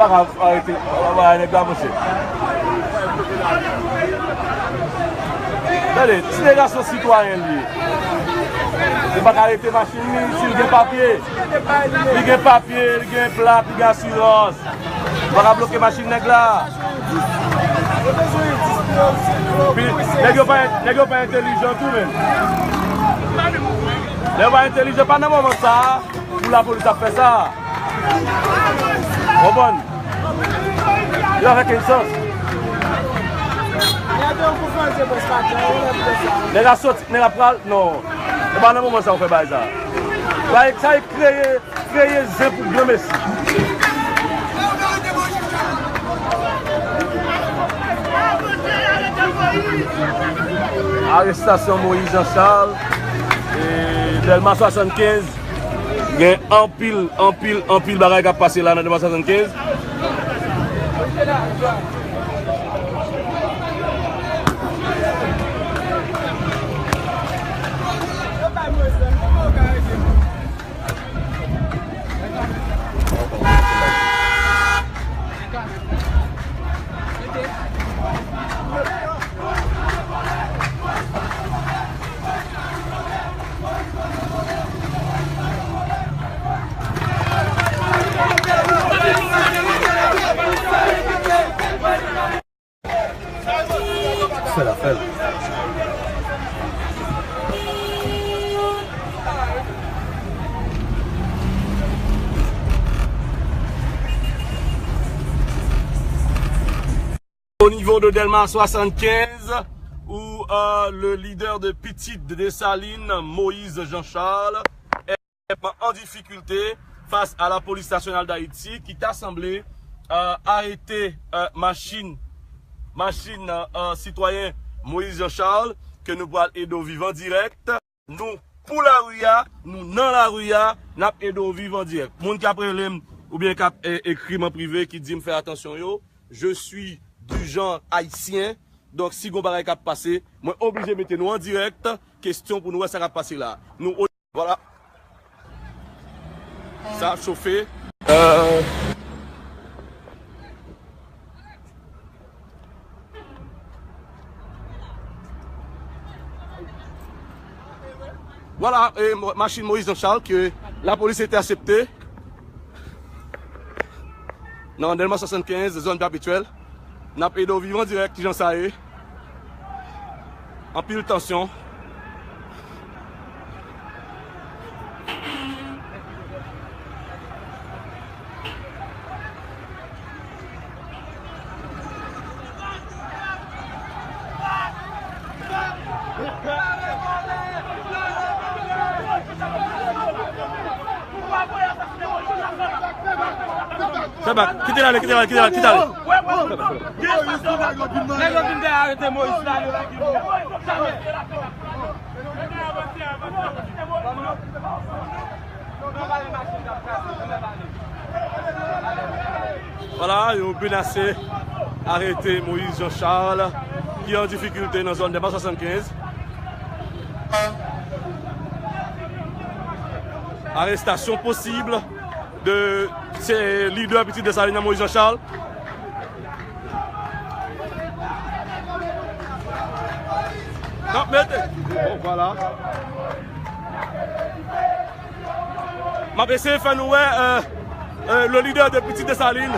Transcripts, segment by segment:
va arrêter. On va aller avancer. Allez, si les gars sont citoyens, il ne va pas arrêter la machine s'il y a papier. Il y a papier, il y a plaque, il y a assurance. Il va bloquer la machine là. Les gars pas intelligents tout même. Les gars pas intelligents, pas dans le moment ça, pour la police a fait ça. Bon, bon. Il a fait quelque chose. Les gars sautent, les gars prennent, non. C'est pas dans le moment ça on fait ça. Ça est créé zé pour bien Messi. Arrestation Moïse Jean-Charles et Delma 75. Il y a un pile bagaille qui a passé là dans Delma 75. Fais la fête. Au niveau de Delma 75, où le leader de Petite Dessalines, Moïse Jean-Charles, est en difficulté face à la police nationale d'Haïti qui t'a semblé arrêter machine citoyen Moïse Jean-Charles que nous pourrons aider au vivant direct. Nous, pour la rue, nous dans la rue, nous aider au vivant direct. Moun qui après ou bien qui écrit en privé qui dit me faire attention yo, je suis du genre haïtien. Donc si vous avez passé, moi obligé de mettre nous en direct. Question pour nous, ça va passer là. Nous, voilà. Ça a chauffé. Voilà, machine Moïse Jean-Charles, que la police était acceptée. Dans Delma 75, zone perpétuelle. N'a pas aidé au vivant direct, qui j'en sais. En pile tension. Ça va, quittez là. Voilà, ils ont menacé, arrêté Moïse Jean-Charles, qui est en difficulté dans la zone de 75. Arrestation possible de ces leaders Petite Dessalines Moïse Jean-Charles. Non, mettez. Bon, voilà. Ma PC fait nous le leader de Petite Dessalines,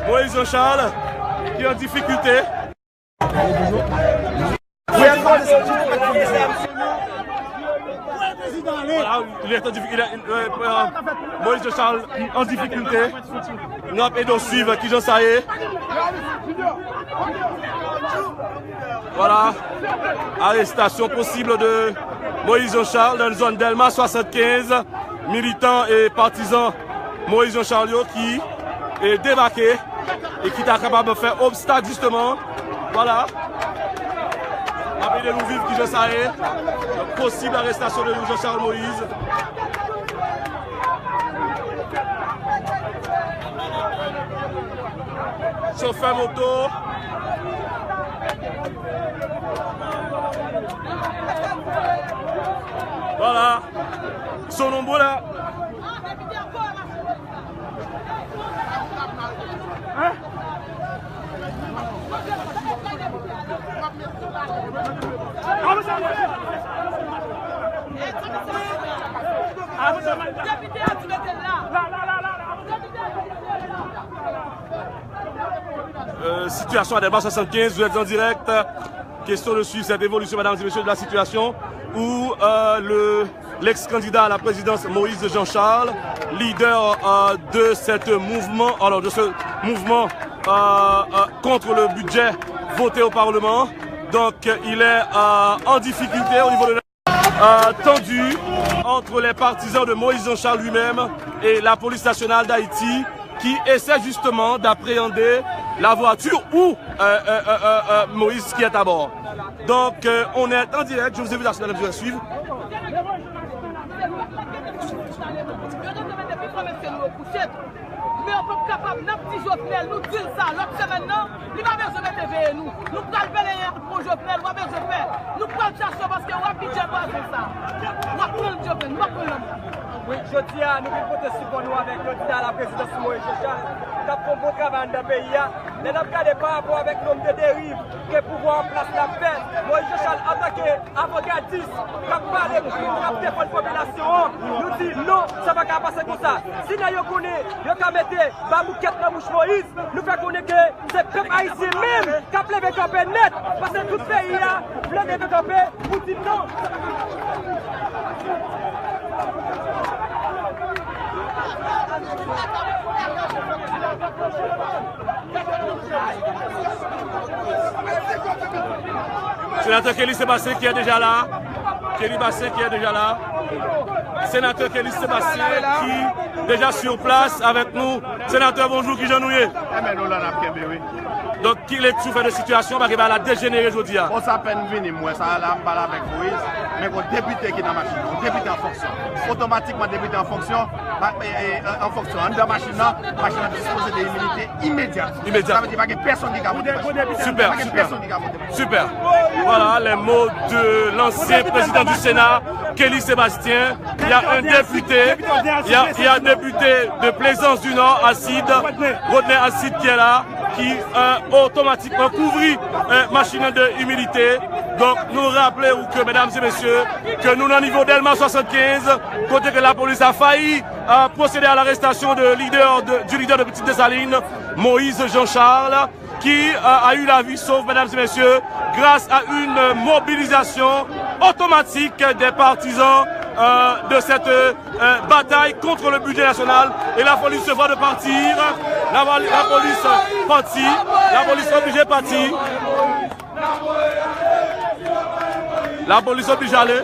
Moïse Jean-Charles, qui est en difficulté. Voilà, il est en difficulté. Moïse Jean-Charles en difficulté. Nous avons aidé suivre qui j'en sais. Voilà. Arrestation possible de Moïse Jean-Charles dans la zone Delma 75. Militants et partisans Moïse Jean-Charles qui est débarqué et qui est capable de faire obstacle justement. Voilà. Après de nous vivre qui je sais. Possible arrestation de Jean-Charles Moïse. Chauffeur moto. Voilà. Ils sont nombreux là. situation à Delmas 75, vous êtes en direct. Question de suivre cette évolution, mesdames et messieurs, de la situation où l'ex-candidat à la présidence Moïse Jean-Charles, leader de ce mouvement contre le budget voté au Parlement, donc il est en difficulté au niveau de tendu entre les partisans de Moïse Jean-Charles lui-même et la police nationale d'Haïti qui essaie justement d'appréhender la voiture ou Moïse qui est à bord. Donc on est en direct, je vous invite à suivre. Mais on peut pas capable d'un petit Jovenel nous dire ça l'autre semaine non il va besoin de veiller nous prenons balayer pour Jovenel on va besoin de faire nous prenons chercher parce que on va budget pas ça on va prendre Jovenel on va prendre oui je dis à nous qui compter sur nous avec le candidat à la présidence Moïse Jean-Charles qui a fait un bon travail dans le pays mais n'a pas par rapport avec l'homme de dérive que pouvoir en place la paix Moïse Jean-Charles attaqué avant-gardiste qui a parlé pour la population nous dit non ça va pas passer comme ça si nous connaissons nous mettre Babouquette dans bouche Moïse, nous fait connaître que c'est le peuple haïtien même qui a levé camper net. Parce que tout le pays a levé camper pour dire non. Sénateur Kelly Sébastien qui est déjà là. Kelly Bassin qui est déjà là. Sénateur Kelly Sébastien qui est déjà sur place avec nous. Sénateur, bonjour, qui j'ennuie. Donc, qui est souffert de situation parce qu'il va la dégénérer aujourd'hui. On s'appelle venir, moi, ça là, parler avec Moïse, mais le député qui est dans la machine, le député en fonction. Automatiquement, député en fonction, dans la machine, la machine a disposé de l'immunité immédiate. Ça veut dire qu'il n'y a personne qui a voté. Super, super. Super. Voilà les mots de l'ancien président du Sénat, Kelly Sébastien. Il y a un député, il y a un député de Plaisance du Nord, Rodney Acide qui est là, qui automatiquement couvrit machine de humilité. Donc nous rappelons que, mesdames et messieurs, que nous, au niveau d'Elma 75, côté que la police a failli procéder à l'arrestation du leader de Petite Dessalines, Moïse Jean-Charles, qui a eu la vie sauve, mesdames et messieurs, grâce à une mobilisation automatique des partisans de cette bataille contre le budget national. Et la police se voit de partir. La police partit. La police est obligée de partir. La police est obligée d'aller.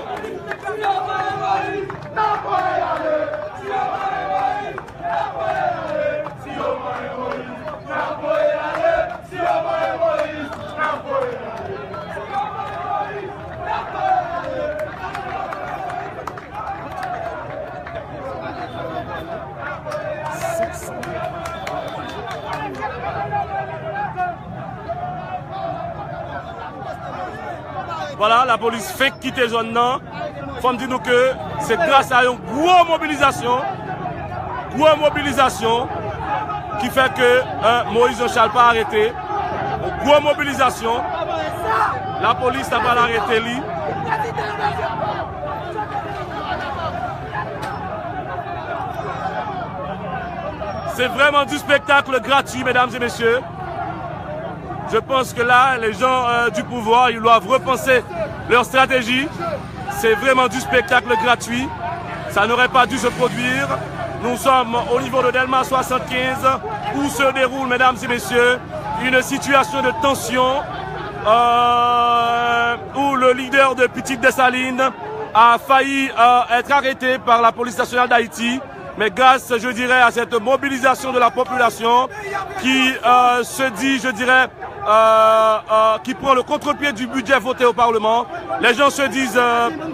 Voilà, la police fait quitter la zone non. Il faut me dire que c'est grâce à une grosse mobilisation qui fait que Moïse Jean-Charles pas arrêté. Une grosse mobilisation. La police n'a pas arrêté lui. C'est vraiment du spectacle gratuit, mesdames et messieurs. Je pense que là, les gens du pouvoir, ils doivent repenser leur stratégie. C'est vraiment du spectacle gratuit. Ça n'aurait pas dû se produire. Nous sommes au niveau de Delmas 75, où se déroule, mesdames et messieurs, une situation de tension, où le leader de Petite Dessalines a failli être arrêté par la police nationale d'Haïti. Mais grâce, je dirais, à cette mobilisation de la population qui se dit, je dirais, qui prend le contre-pied du budget voté au Parlement, les gens se disent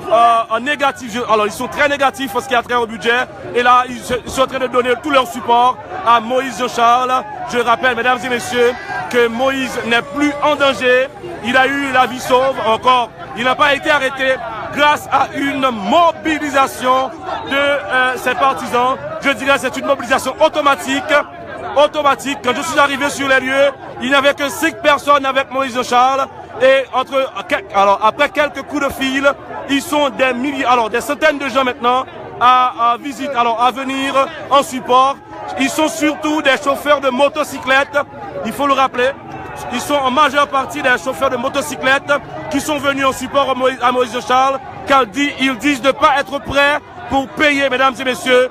en négatif. Alors, ils sont très négatifs en ce qui a trait au budget. Et là, ils sont en train de donner tout leur support à Moïse Jean-Charles. Je rappelle, mesdames et messieurs, que Moïse n'est plus en danger. Il a eu la vie sauve encore. Il n'a pas été arrêté grâce à une mobilisation de ses partisans. Je dirais que c'est une mobilisation automatique. Quand je suis arrivé sur les lieux, il n'y avait que 5 personnes avec Moïse Jean-Charles. Et après quelques coups de fil, ils sont des milliers, des centaines de gens maintenant à venir en support. Ils sont surtout des chauffeurs de motocyclettes, il faut le rappeler. ils sont en majeure partie des chauffeurs de motocyclettes qui sont venus en support à Moïse Jean-Charles, car ils disent ne pas être prêts pour payer, mesdames et messieurs,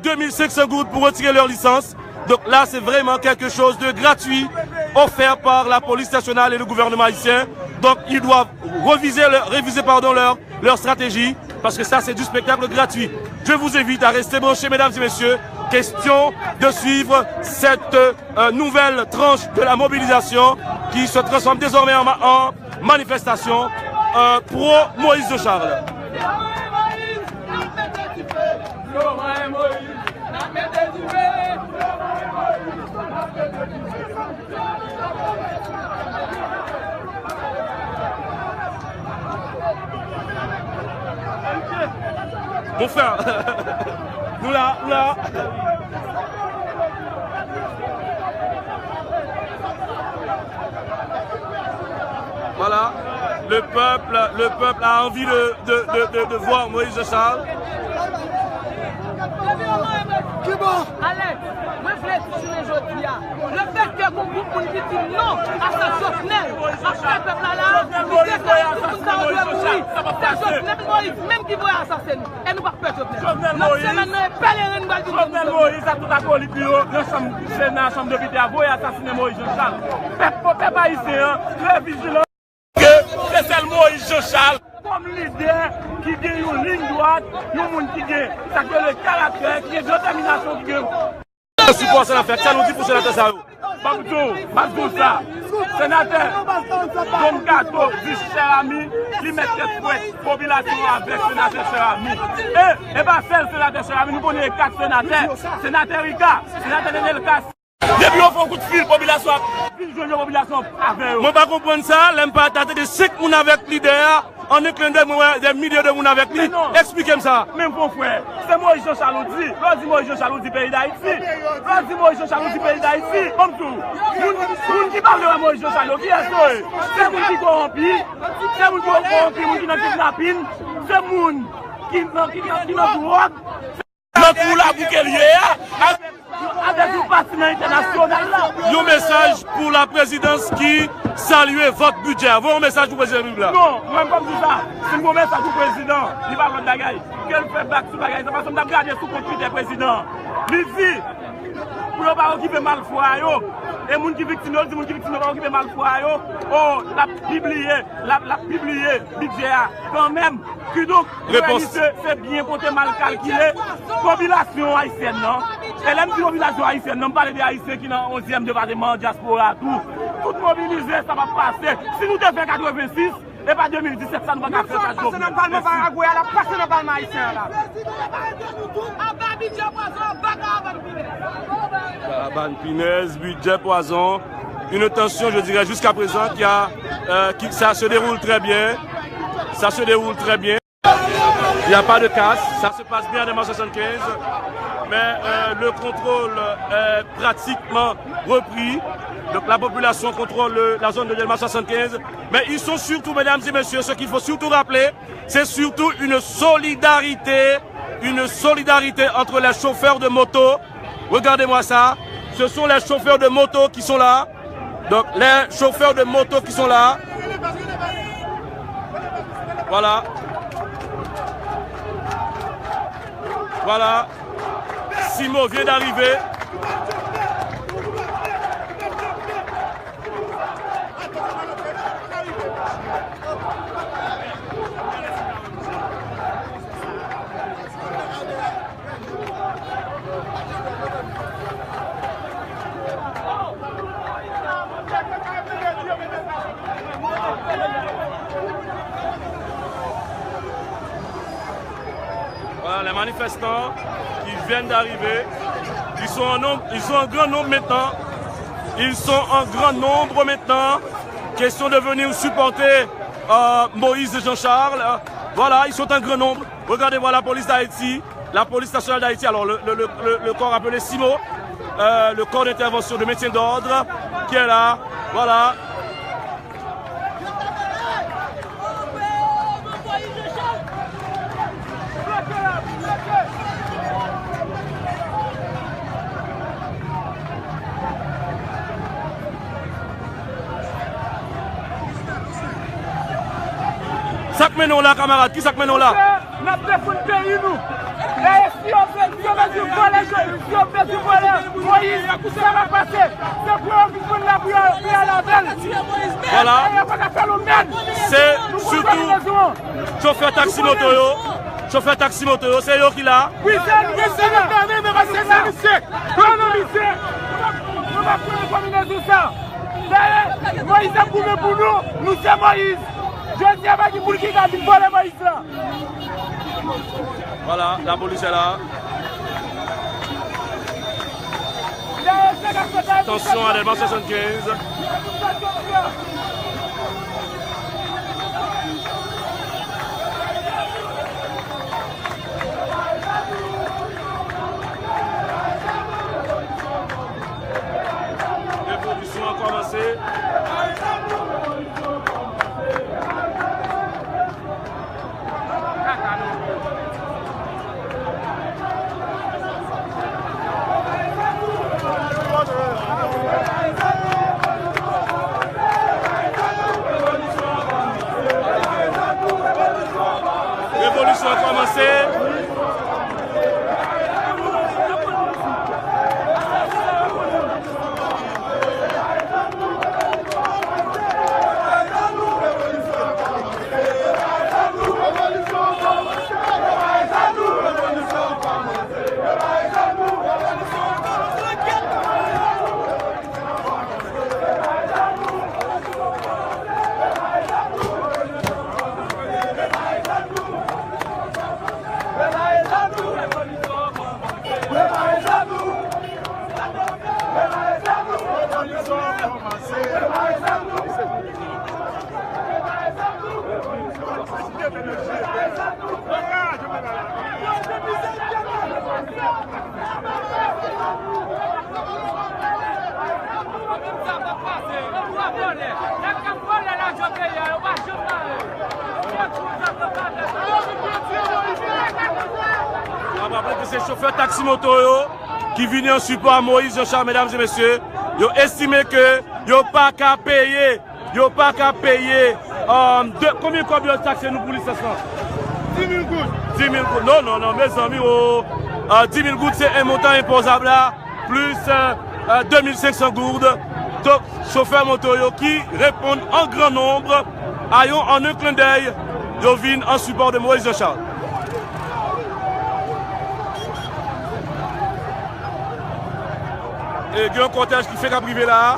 2500 gouttes pour retirer leur licence. Donc là, c'est vraiment quelque chose de gratuit offert par la police nationale et le gouvernement haïtien. Donc ils doivent réviser leur stratégie, parce que ça, c'est du spectacle gratuit. Je vous invite à rester branchés, mesdames et messieurs. Question de suivre cette nouvelle tranche de la mobilisation qui se transforme désormais en manifestation pro Moïse Jean-Charles. Mon frère, nous là. Voilà, le peuple a envie de voir Moïse Jean-Charles. Alex, moi je voulais dire aujourd'hui, le fait que mon groupe dit non à ce Jovenel, à ce peuple-là, il déclare tout le monde doit mourir. C'est Jovenel Moïse même qui va assassiner. Et nous ne pouvons pas Jovenel. Notre semaine est pèlerin de Jovenel Moïse a tout à coller dans la chambre de député à vous et assassiner Moïse Jean-Charles. Peuple haïtien, très vigilant. C'est celle Moïse Jean-Charles comme leader qui gagne une ligne droite, un monde qui gagne, ça que le caractère, qui est détermination qui gagne. Je suppose ça fait, ça nous dit pour sénateur ça. Babdou ça, sénateur, Dom Gato, dit cher ami, qui met cette population avec sénateur cher ami. Et pas seul sénateur cher ami, nous connaissons 4 sénateurs, sénateur Rika, sénateur Nenelka. Depuis on fait un coup de fil, population avec eux. Je ne comprends pas ça, l'impact de 5 personnes avec leader, en éclairant des milliers de personnes avec lui. Expliquez-moi ça. Même mon frère, c'est Moïse Jean-Charles dit. L'on dit Moïse Jean-Charles du pays d'Haïti. L'on dit Moïse Jean-Charles du pays d'Haïti. Comme tout. Moun qui parle de Moïse Jean-Charles, qui est ce? C'est moun qui corrompi, c'est moun qui corrompi, moun qui n'a kidnapping, c'est moun qui n'a drogue. Notre la bouquelière avec un partenaire international. Un message pour la présidence qui salue votre budget. Avez-vous un message pour le président? Non, moi comme tout ça. C'est un message pour le président. Il va faire bagaille. Quel fait back sur bagaille? C'est parce qu'on a gardé sous compte des présidents. Il dit pour ne pas occuper mal foi. Et les gens qui victimes, les gens qui victimes ne pas occuper mal foi. Oh, la publié budget quand même. Que donc, c'est bien côté mal calculé. Population haïtienne, non? Et même si la population haïtienne, non parle des haïtiens qui sont dans le 11e département, diaspora, tout mobilisé, ça va passer. Si nous devons faire 86, et pas 2017, ça ne va pas faire ça. Nous sommes dans le Parlement, elle a passé dans le Parlement haïtien. Caravane Pinez, budget poison. Une tension, je dirais, jusqu'à présent, ça se déroule très bien. Ça se déroule très bien. Il n'y a pas de casse, ça se passe bien en mars 75, mais le contrôle est pratiquement repris. Donc la population contrôle la zone de Delma 75. Mais ils sont surtout, mesdames et messieurs, ce qu'il faut surtout rappeler, c'est surtout une solidarité entre les chauffeurs de moto. Regardez-moi ça, ce sont les chauffeurs de moto qui sont là. Donc les chauffeurs de moto qui sont là. Voilà. Voilà. Simo vient d'arriver. Voilà les manifestants qui viennent d'arriver. Ils sont en grand nombre maintenant. Ils sont en grand nombre maintenant. Question de venir supporter Moïse Jean-Charles. Voilà, ils sont en grand nombre. Regardez, voilà la police d'Haïti, la police nationale d'Haïti. Alors le corps appelé SIMO, le corps d'intervention de maintien d'ordre qui est là. Voilà. Ça que nous là, camarades, qui ça que nous là? Nous avons défendu le pays, nous. Et si on fait du volet, si on fait du volet, Moïse, ça va passer. C'est pour on la pour à la belle. Voilà. C'est surtout chauffeur taxi moto, c'est eux qui là. Oui, c'est nous, c'est nous, mais c'est ça, monsieur. Nous va prendre une combinaison ça. Moïse a prouvé pour nous, nous c'est Moïse. Je ne sais pas qui pour qui a dit voler Moïse là. Voilà, la police est là. Attention à l'élément 75. L'évolution a commencé. Révolution a commencé. On va rappeler que c'est chauffeur taxi moto qui vient en support à Moïse Jean-Charles, mesdames et messieurs. Ils ont estimé que ils n'ont pas qu'à payer. Ils n'ont pas qu'à payer. Combien de taxes nous pour l'essence? 10 000 gouttes. 10 000 gouttes. Non, mes amis, 10 000 gouttes, c'est un montant imposable là, plus 2500 gourdes. Donc, chauffeurs moto qui répondent en grand nombre, ayons en un clin d'œil, ils viennent en support de Moïse Jean-Charles. Et il y a un cortège qui fait qu'à privé là.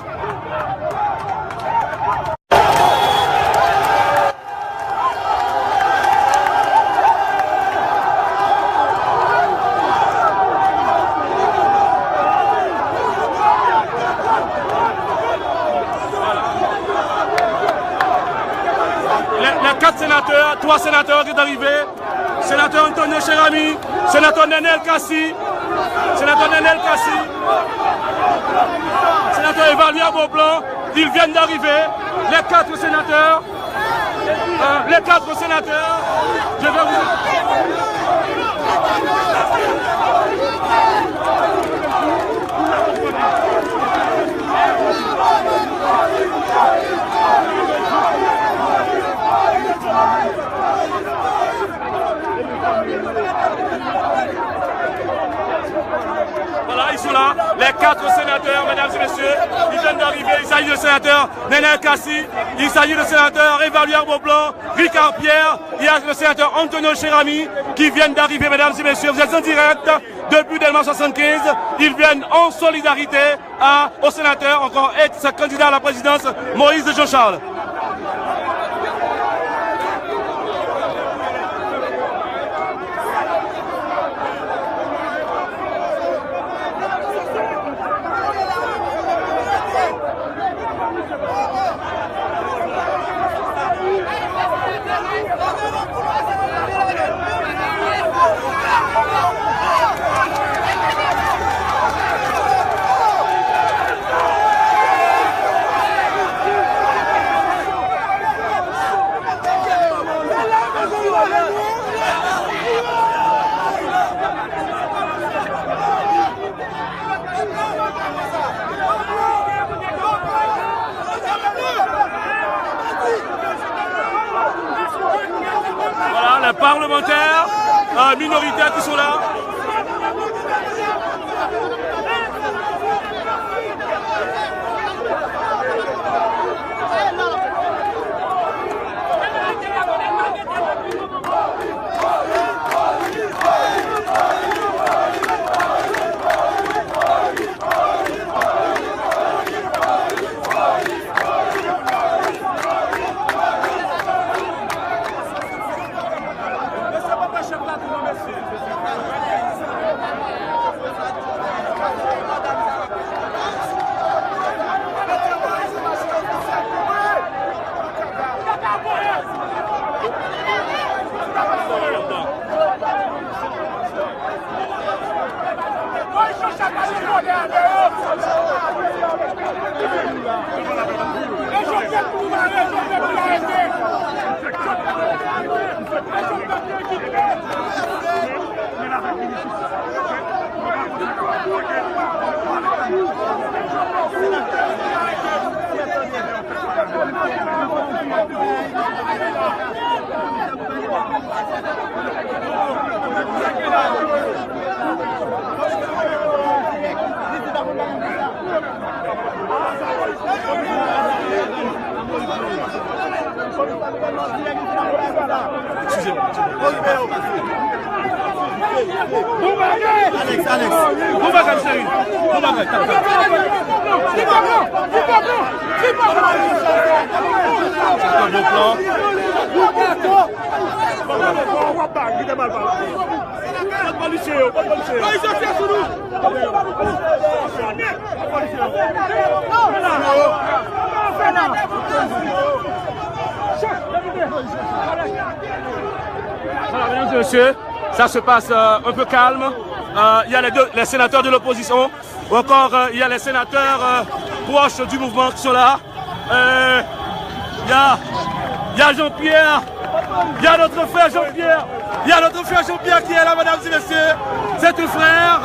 Les 4 sénateurs, 3 sénateurs qui sont arrivés. Sénateur Antonio Cherami, sénateur Nenel Kassi, sénateur Evaluer Beaublanc, ils viennent d'arriver, les 4 sénateurs, je vais vous... Voilà, ils sont là, les 4 sénateurs, mesdames et messieurs, ils viennent d'arriver. Il s'agit de sénateur Nenel Kassi, il s'agit de sénateur Evaluer Beaublanc, Ricard Pierre, il y a le sénateur Antonio Cherami qui viennent d'arriver, mesdames et messieurs. Vous êtes en direct depuis Delma 75. Ils viennent en solidarité au sénateur, encore ex-candidat à la présidence, Moïse Jean-Charles. des parlementaires minoritaires qui sont là. Voilà, mesdames et messieurs, ça se passe un peu calme. Il y a les sénateurs de l'opposition, ou encore il y a les sénateurs proches du mouvement qui sont là. Il y a Jean-Pierre, il y a notre frère Jean-Pierre, il y a notre frère Jean-Pierre qui est là, mesdames et messieurs. C'est un frère.